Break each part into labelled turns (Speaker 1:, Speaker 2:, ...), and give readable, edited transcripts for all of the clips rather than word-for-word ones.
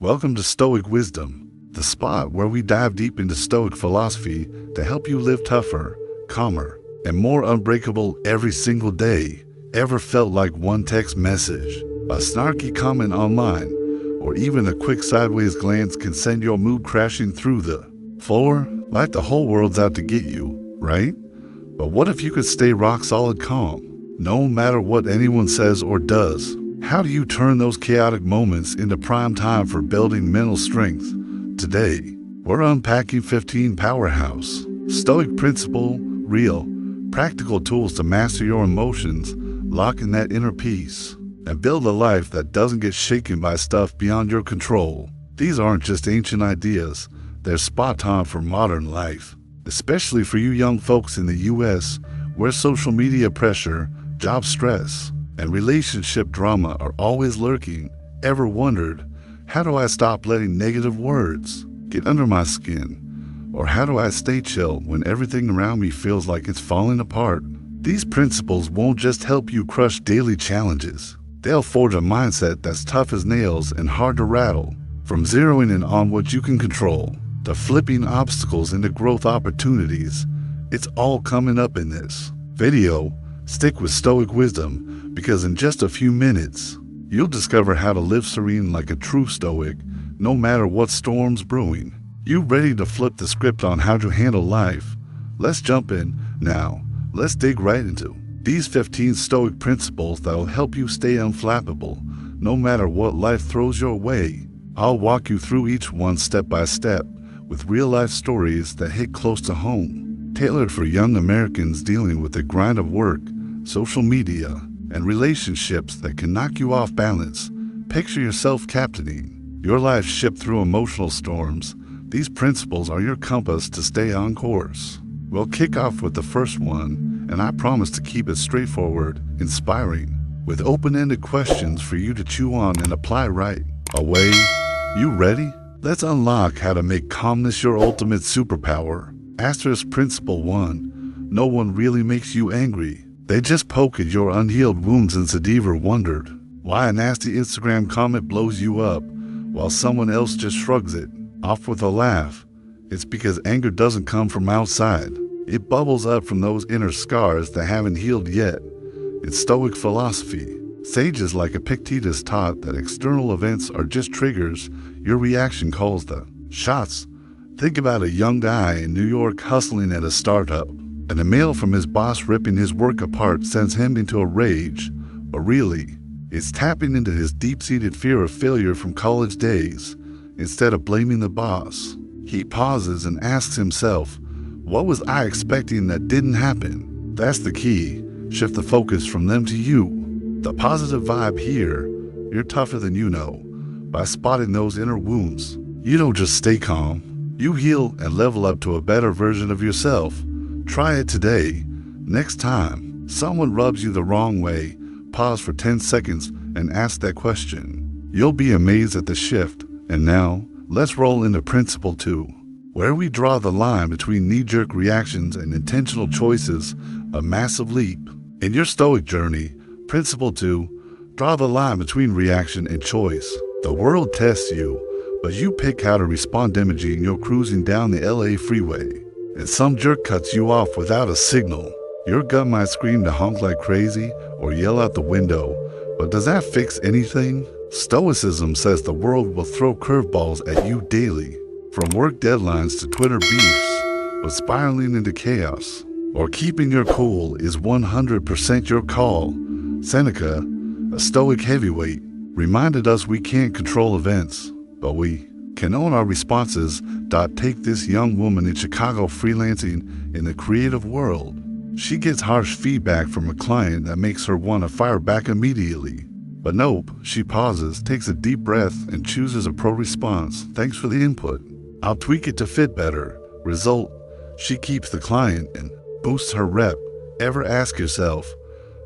Speaker 1: Welcome to Stoic Wisdom, the spot where we dive deep into Stoic philosophy to help you live tougher, calmer, and more unbreakable every single day. Ever felt like one text message, a snarky comment online, or even a quick sideways glance can send your mood crashing through the floor like the whole world's out to get you, right? But what if you could stay rock solid calm, no matter what anyone says or does? How do you turn those chaotic moments into prime time for building mental strength? Today, we're unpacking 15 powerhouse, Stoic principle, real, practical tools to master your emotions, lock in that inner peace, and build a life that doesn't get shaken by stuff beyond your control. These aren't just ancient ideas, they're spot on for modern life, especially for you young folks in the US, where social media pressure, job stress, and relationship drama are always lurking. Ever wondered, how do I stop letting negative words get under my skin? Or how do I stay chill when everything around me feels like it's falling apart? These principles won't just help you crush daily challenges. They'll forge a mindset that's tough as nails and hard to rattle. From zeroing in on what you can control to flipping obstacles into growth opportunities, it's all coming up in this video. Stick with Stoic Wisdom, because in just a few minutes, you'll discover how to live serene like a true Stoic, no matter what storm's brewing. You ready to flip the script on how to handle life? Let's jump in now. Let's dig right into these 15 Stoic principles that'll help you stay unflappable, no matter what life throws your way. I'll walk you through each one step by step, with real-life stories that hit close to home, tailored for young Americans dealing with the grind of work, social media, and relationships that can knock you off balance. Picture yourself captaining your life ship through emotional storms. These principles are your compass to stay on course. We'll kick off with the first one, and I promise to keep it straightforward, inspiring, with open-ended questions for you to chew on and apply right away. You ready? Let's unlock how to make calmness your ultimate superpower. Asterisk Principle 1. No one really makes you angry. They just poke at your unhealed wounds. And ever wondered why a nasty Instagram comment blows you up while someone else just shrugs it off with a laugh? It's because anger doesn't come from outside. It bubbles up from those inner scars that haven't healed yet. In Stoic philosophy, sages like Epictetus taught that external events are just triggers. Your reaction calls the shots. Think about a young guy in New York hustling at a startup, and a mail from his boss ripping his work apart sends him into a rage. But really, it's tapping into his deep-seated fear of failure from college days. Instead of blaming the boss, he pauses and asks himself, what was I expecting that didn't happen? That's the key. Shift the focus from them to you. The positive vibe here, you're tougher than you know. By spotting those inner wounds, you don't just stay calm, you heal and level up to a better version of yourself. Try it today. Next time someone rubs you the wrong way, pause for 10 seconds and ask that question. You'll be amazed at the shift. And now, let's roll into Principle 2, where we draw the line between knee-jerk reactions and intentional choices, a massive leap. In your Stoic journey, Principle 2, draw the line between reaction and choice. The world tests you, but you pick how to respond. Imagine you're cruising down the LA freeway, and some jerk cuts you off without a signal. Your gut might scream to honk like crazy or yell out the window, but does that fix anything? Stoicism says the world will throw curveballs at you daily, from work deadlines to Twitter beefs, but spiraling into chaos or keeping your cool is 100% your call. Seneca, a Stoic heavyweight, reminded us we can't control events, but we can own our responses. Take this young woman in Chicago freelancing in the creative world. She gets harsh feedback from a client that makes her want to fire back immediately. But nope, she pauses, takes a deep breath, and chooses a pro response. Thanks for the input. I'll tweak it to fit better. Result, she keeps the client and boosts her rep. Ever ask yourself,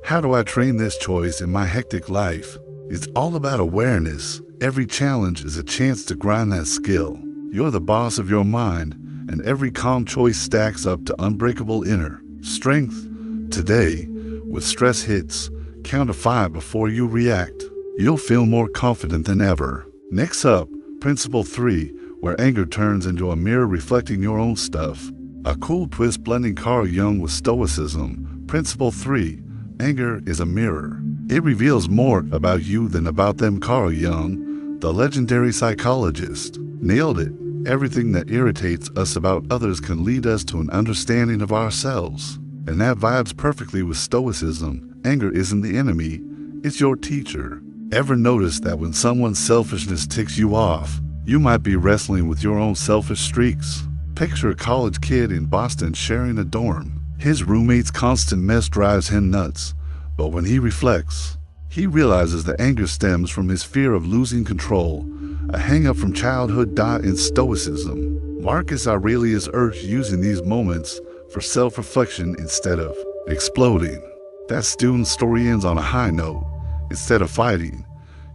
Speaker 1: how do I train this choice in my hectic life? It's all about awareness. Every challenge is a chance to grind that skill. You're the boss of your mind, and every calm choice stacks up to unbreakable inner strength. Today, with stress hits, count to 5 before you react. You'll feel more confident than ever. Next up, Principle 3, where anger turns into a mirror reflecting your own stuff. A cool twist blending Carl Jung with Stoicism. Principle 3, anger is a mirror. It reveals more about you than about them. Carl Jung, the legendary psychologist, nailed it. Everything that irritates us about others can lead us to an understanding of ourselves. And that vibes perfectly with Stoicism. Anger isn't the enemy, it's your teacher. Ever notice that when someone's selfishness ticks you off, you might be wrestling with your own selfish streaks? Picture a college kid in Boston sharing a dorm. His roommate's constant mess drives him nuts, but when he reflects, he realizes that anger stems from his fear of losing control, a hang-up from childhood. In Stoicism, Marcus Aurelius urged using these moments for self-reflection instead of exploding. That student's story ends on a high note. Instead of fighting,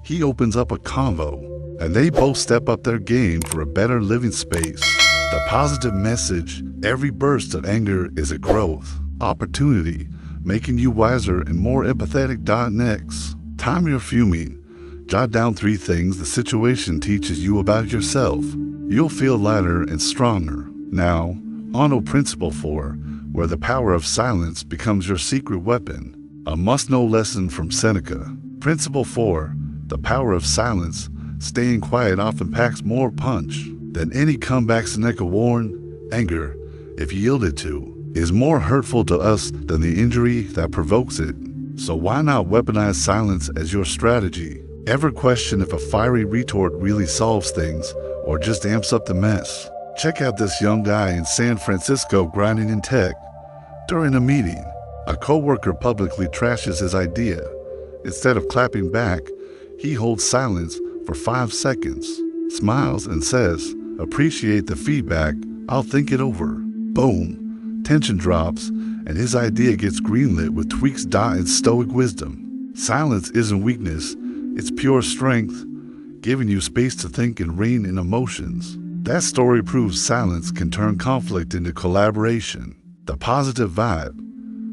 Speaker 1: he opens up a convo, and they both step up their game for a better living space. The positive message: every burst of anger is a growth opportunity, making you wiser and more empathetic. Next time you're fuming, jot down 3 things the situation teaches you about yourself. You'll feel lighter and stronger. Now, on to Principle 4, where the power of silence becomes your secret weapon. A must-know lesson from Seneca. Principle 4, the power of silence. Staying quiet often packs more punch than any comeback. Seneca warned, anger, if yielded to, is more hurtful to us than the injury that provokes it. So why not weaponize silence as your strategy? Ever question if a fiery retort really solves things or just amps up the mess? Check out this young guy in San Francisco grinding in tech. During a meeting, a coworker publicly trashes his idea. Instead of clapping back, he holds silence for 5 seconds, smiles and says, "Appreciate the feedback, I'll think it over." Boom, tension drops, and his idea gets greenlit with tweaks. In Stoic wisdom, silence isn't weakness, it's pure strength, giving you space to think and rein in emotions. That story proves silence can turn conflict into collaboration. The positive vibe: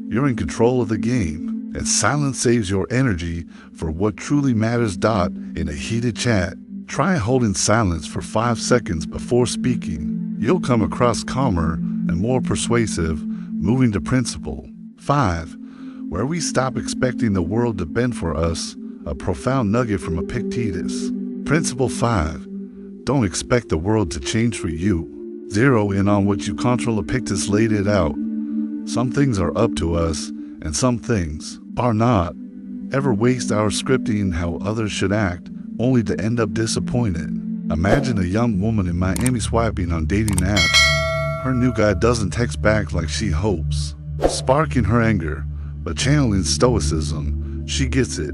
Speaker 1: you're in control of the game, and silence saves your energy for what truly matters. In a heated chat, try holding silence for 5 seconds before speaking. You'll come across calmer and more persuasive. Moving to Principle 5, where we stop expecting the world to bend for us. A profound nugget from Epictetus. Principle 5, don't expect the world to change for you. Zero in on what you control. Epictetus laid it out. Some things are up to us, and some things are not. Ever waste hours scripting how others should act, only to end up disappointed? Imagine a young woman in Miami swiping on dating apps. Her new guy doesn't text back like she hopes, sparking her anger, but channeling Stoicism, she gets it.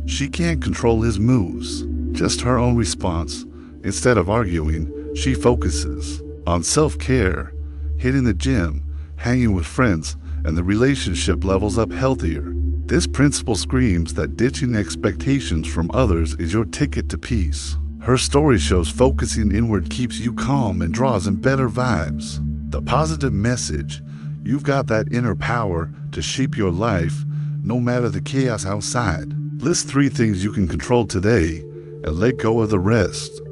Speaker 1: She can't control his moves, just her own response. Instead of arguing, she focuses on self-care, hitting the gym, hanging with friends, and the relationship levels up healthier. This principle screams that ditching expectations from others is your ticket to peace. Her story shows focusing inward keeps you calm and draws in better vibes. The positive message: you've got that inner power to shape your life, no matter the chaos outside. List 3 things you can control today and let go of the rest.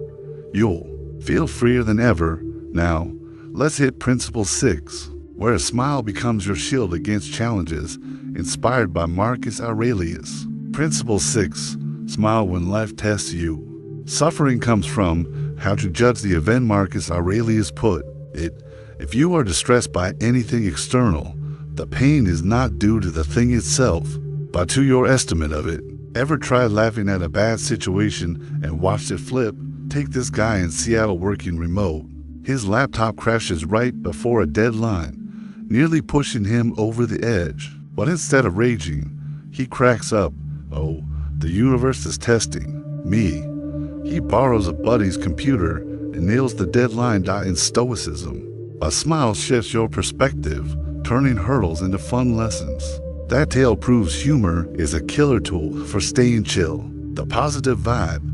Speaker 1: You'll feel freer than ever. Now, let's hit Principle 6, where a smile becomes your shield against challenges. Inspired by Marcus Aurelius. Principle 6, smile when life tests you. Suffering comes from how to judge the event. Marcus Aurelius put it, if you are distressed by anything external, the pain is not due to the thing itself, but to your estimate of it. Ever tried laughing at a bad situation and watched it flip? Take this guy in Seattle working remote. His laptop crashes right before a deadline, nearly pushing him over the edge. But instead of raging, he cracks up. Oh, the universe is testing me. He borrows a buddy's computer and nails the deadline. In Stoicism, a smile shifts your perspective, turning hurdles into fun lessons. That tale proves humor is a killer tool for staying chill. The positive vibe: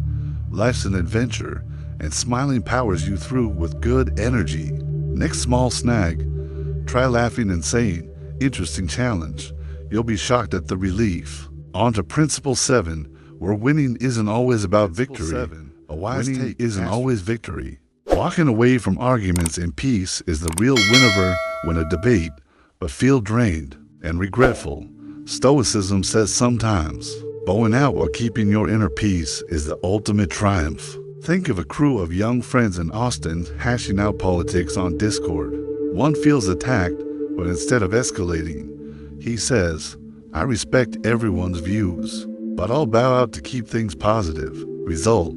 Speaker 1: life's an adventure, and smiling powers you through with good energy. Next small snag: try laughing and saying, "Interesting challenge." You'll be shocked at the relief. On to Principle 7, where winning isn't always about victory, A wise take isn't always victory. Walking away from arguments in peace is the real winner when a debate, but feel drained and regretful. Stoicism says sometimes, bowing out while keeping your inner peace is the ultimate triumph. Think of a crew of young friends in Austin hashing out politics on Discord. One feels attacked, but instead of escalating, he says, "I respect everyone's views, but I'll bow out to keep things positive." Result,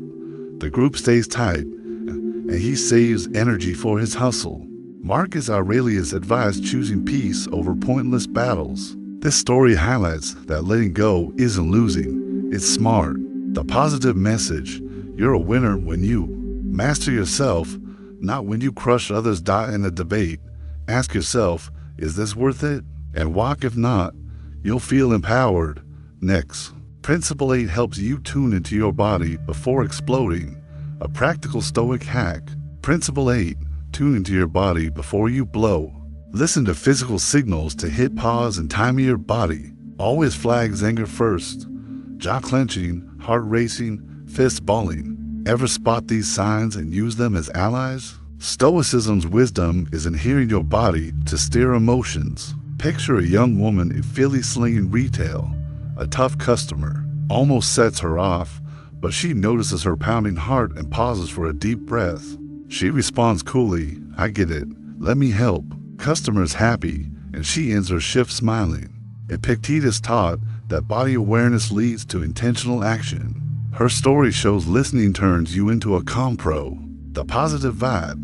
Speaker 1: the group stays tight, and he saves energy for his hustle. Marcus Aurelius advised choosing peace over pointless battles. This story highlights that letting go isn't losing, it's smart. The positive message: you're a winner when you master yourself, not when you crush others. In a debate, ask yourself, is this worth it? And walk. If not, you'll feel empowered. Next, Principle 8 helps you tune into your body before exploding. A practical Stoic hack. Principle 8, tune into your body before you blow. Listen to physical signals to hit pause and time your body. Always flags anger first. Jaw clenching, heart racing, fist balling. Ever spot these signs and use them as allies? Stoicism's wisdom is in hearing your body to steer emotions. Picture a young woman in Philly slinging retail. A tough customer almost sets her off, but she notices her pounding heart and pauses for a deep breath. She responds coolly, "I get it. Let me help." Customer's happy, and she ends her shift smiling. Epictetus taught that body awareness leads to intentional action. Her story shows listening turns you into a calm pro. The positive vibe.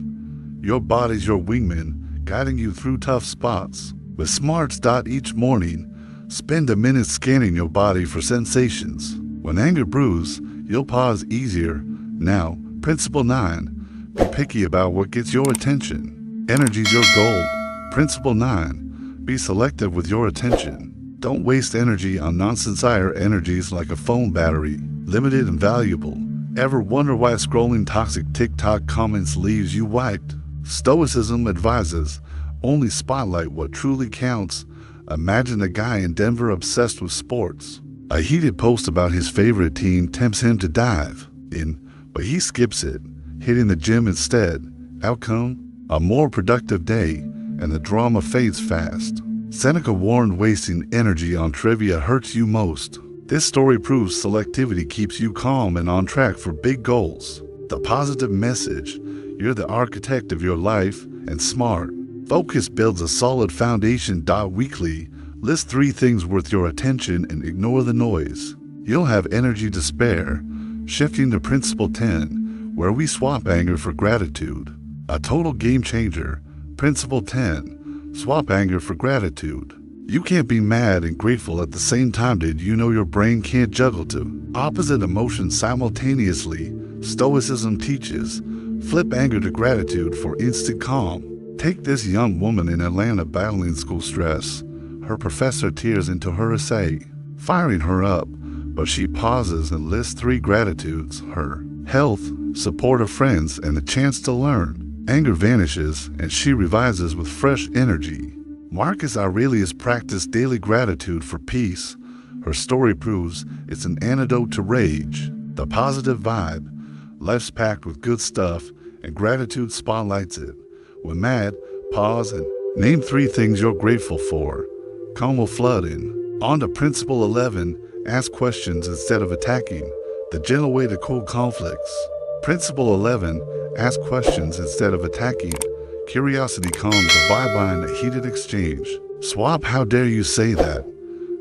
Speaker 1: Your body's your wingman, guiding you through tough spots. With smarts. Each morning, spend a minute scanning your body for sensations. When anger brews, you'll pause easier. Now, Principle 9, be picky about what gets your attention. Energy's your gold. Principle 9, be selective with your attention. Don't waste energy on nonsense. Energies like a phone battery, limited and valuable. Ever wonder why scrolling toxic TikTok comments leaves you wiped? Stoicism advises, only spotlight what truly counts. Imagine a guy in Denver obsessed with sports. A heated post about his favorite team tempts him to dive in, but he skips it, hitting the gym instead. Outcome? A more productive day, and the drama fades fast. Seneca warned wasting energy on trivia hurts you most. This story proves selectivity keeps you calm and on track for big goals. The positive message: you're the architect of your life, and smart. Focus builds a solid foundation. Weekly, list 3 things worth your attention and ignore the noise. You'll have energy to spare. Shifting to Principle 10, where we swap anger for gratitude. A total game changer. Principle 10, swap anger for gratitude. You can't be mad and grateful at the same time. Did you know your brain can't juggle two opposite emotions simultaneously? Stoicism teaches, flip anger to gratitude for instant calm. Take this young woman in Atlanta battling school stress. Her professor tears into her essay, firing her up, but she pauses and lists 3 gratitudes: her health, support of friends, and the chance to learn. Anger vanishes, and she revises with fresh energy. Marcus Aurelius practiced daily gratitude for peace. Her story proves it's an antidote to rage. The positive vibe. Life's packed with good stuff, and gratitude spotlights it. When mad, pause and name 3 things you're grateful for. Calm will flood in. On to Principle 11, ask questions instead of attacking. The gentle way to cool conflicts. Principle 11, ask questions instead of attacking. Curiosity calms the vibe in a heated exchange. Swap, how dare you say that?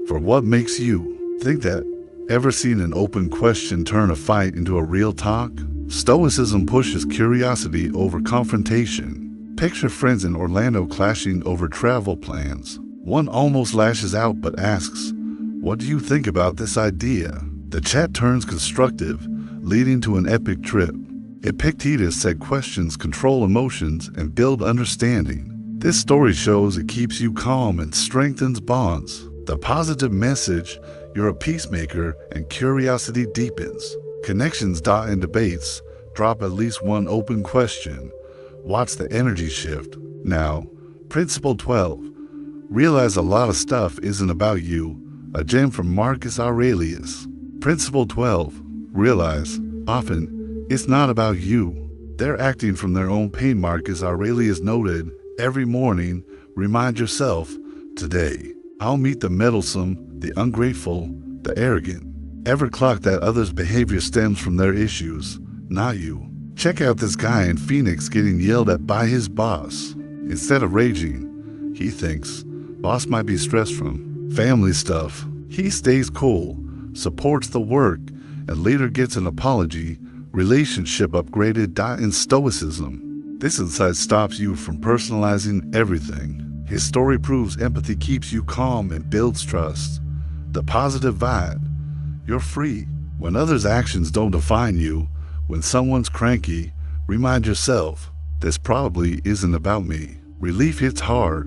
Speaker 1: For what makes you think that? Ever seen an open question turn a fight into a real talk? Stoicism pushes curiosity over confrontation. Picture friends in Orlando clashing over travel plans. One almost lashes out but asks, "What do you think about this idea?" The chat turns constructive, leading to an epic trip. Epictetus said questions control emotions and build understanding. This story shows it keeps you calm and strengthens bonds. The positive message: you're a peacemaker and curiosity deepens. Connections. In debates, drop at least one open question. Watch the energy shift. Now, Principle 12. Realize a lot of stuff isn't about you. A gem from Marcus Aurelius. Principle 12. Realize, often, It's not about you. They're acting from their own pain. Marcus Aurelius noted, every morning, remind yourself, today, I'll meet the meddlesome, the ungrateful, the arrogant. Ever clock that others' behavior stems from their issues, not you. Check out this guy in Phoenix getting yelled at by his boss. Instead of raging, he thinks, boss might be stressed from family stuff. He stays cool, supports the work, and later gets an apology, relationship upgraded. In Stoicism, this insight stops you from personalizing everything. His story proves empathy keeps you calm and builds trust. The positive vibe. You're free. When others' actions don't define you, when someone's cranky, remind yourself, this probably isn't about me. Relief hits hard.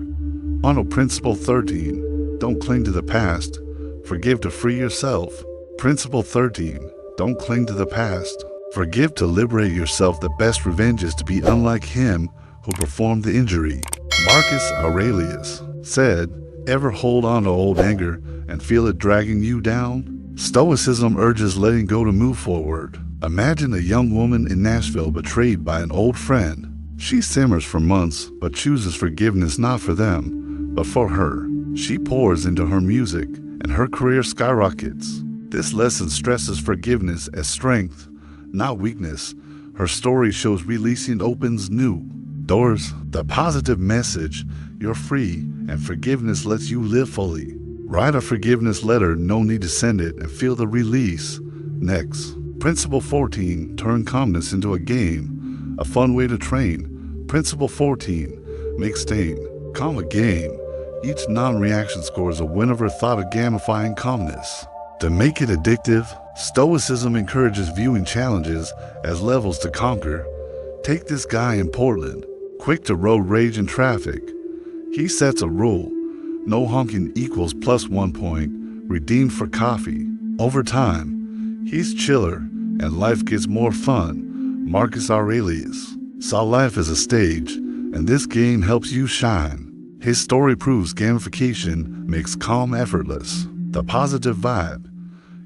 Speaker 1: On Principle 13, don't cling to the past. Forgive to free yourself. Principle 13, don't cling to the past. Forgive to liberate yourself. The best revenge is to be unlike him who performed the injury. Marcus Aurelius said, ever hold on to old anger and feel it dragging you down? Stoicism urges letting go to move forward. Imagine a young woman in Nashville betrayed by an old friend. She simmers for months, but chooses forgiveness not for them, but for her. She pours into her music, and her career skyrockets. This lesson stresses forgiveness as strength, not weakness. Her story shows releasing opens new doors. The positive message, you're free, and forgiveness lets you live fully. Write a forgiveness letter, no need to send it, and feel the release. Next. Principle 14, turn calmness into a game, a fun way to train. Principle 14, make staying calm a game. Each non-reaction scores a win over thought of gamifying calmness. To make it addictive, Stoicism encourages viewing challenges as levels to conquer. Take this guy in Portland, quick to road rage in traffic. He sets a rule. No honking equals +1 point, redeemed for coffee. Over time, he's chiller and life gets more fun. Marcus Aurelius saw life as a stage, and this game helps you shine. His story proves gamification makes calm effortless. The positive vibe.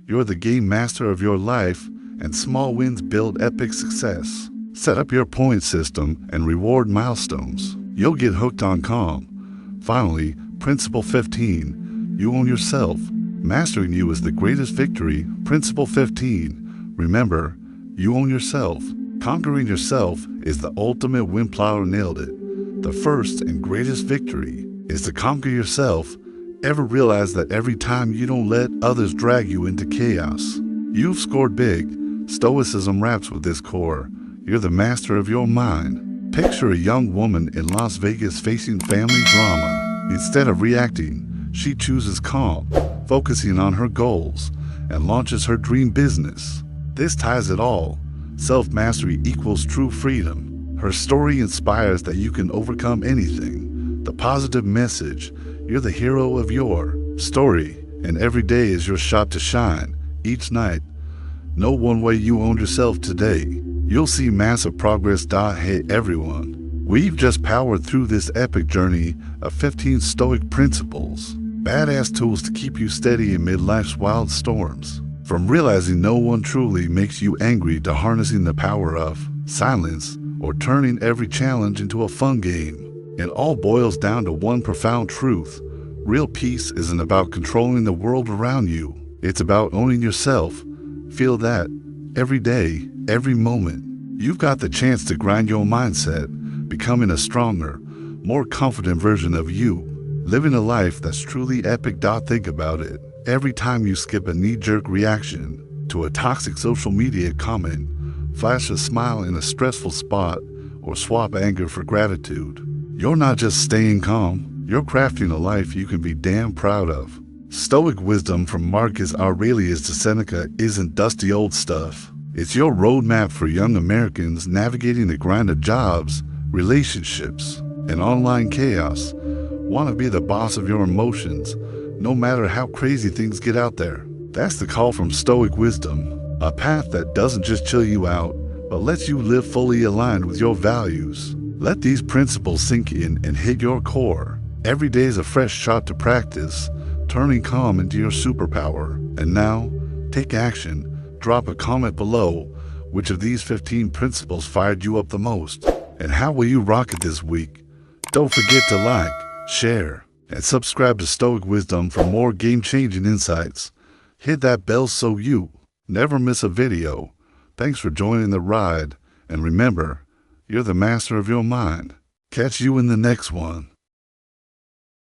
Speaker 1: You're the game master of your life, and small wins build epic success. Set up your point system and reward milestones. You'll get hooked on calm. Finally, Principle 15, you own yourself. Mastering you is the greatest victory. Principle 15, remember, you own yourself. Conquering yourself is the ultimate win. Plower nailed it. The first and greatest victory is to conquer yourself. Ever realize that every time you don't let others drag you into chaos, you've scored big? Stoicism raps with this core. You're the master of your mind. Picture a young woman in Las Vegas facing family drama. Instead of reacting, she chooses calm, focusing on her goals, and launches her dream business. This ties it all. Self-mastery equals true freedom. Her story inspires that you can overcome anything. The positive message, you're the hero of your story, and every day is your shot to shine. Each night, know one way you own yourself today. You'll see massive progress. Hey everyone. We've just powered through this epic journey of 15 Stoic principles, badass tools to keep you steady amid life's wild storms. From realizing no one truly makes you angry to harnessing the power of silence or turning every challenge into a fun game. It all boils down to one profound truth. Real peace isn't about controlling the world around you. It's about owning yourself. Feel that every day, every moment. You've got the chance to grind your mindset, becoming a stronger, more confident version of you, living a life that's truly epic. Think about it. Every time you skip a knee-jerk reaction to a toxic social media comment, flash a smile in a stressful spot, or swap anger for gratitude, you're not just staying calm, you're crafting a life you can be damn proud of. Stoic wisdom from Marcus Aurelius to Seneca isn't dusty old stuff. It's your roadmap for young Americans navigating the grind of jobs, relationships, and online chaos. Want to be the boss of your emotions, no matter how crazy things get out there. That's the call from Stoic wisdom, a path that doesn't just chill you out, but lets you live fully aligned with your values. Let these principles sink in and hit your core. Every day is a fresh shot to practice, turning calm into your superpower. And now, take action. Drop a comment below. which of these 15 principles fired you up the most, and how will you rock it this week? Don't forget to like, share, and subscribe to Stoic Wisdom for more game-changing insights. Hit that bell so you never miss a video. Thanks for joining the ride, and remember, you're the master of your mind. Catch you in the next one.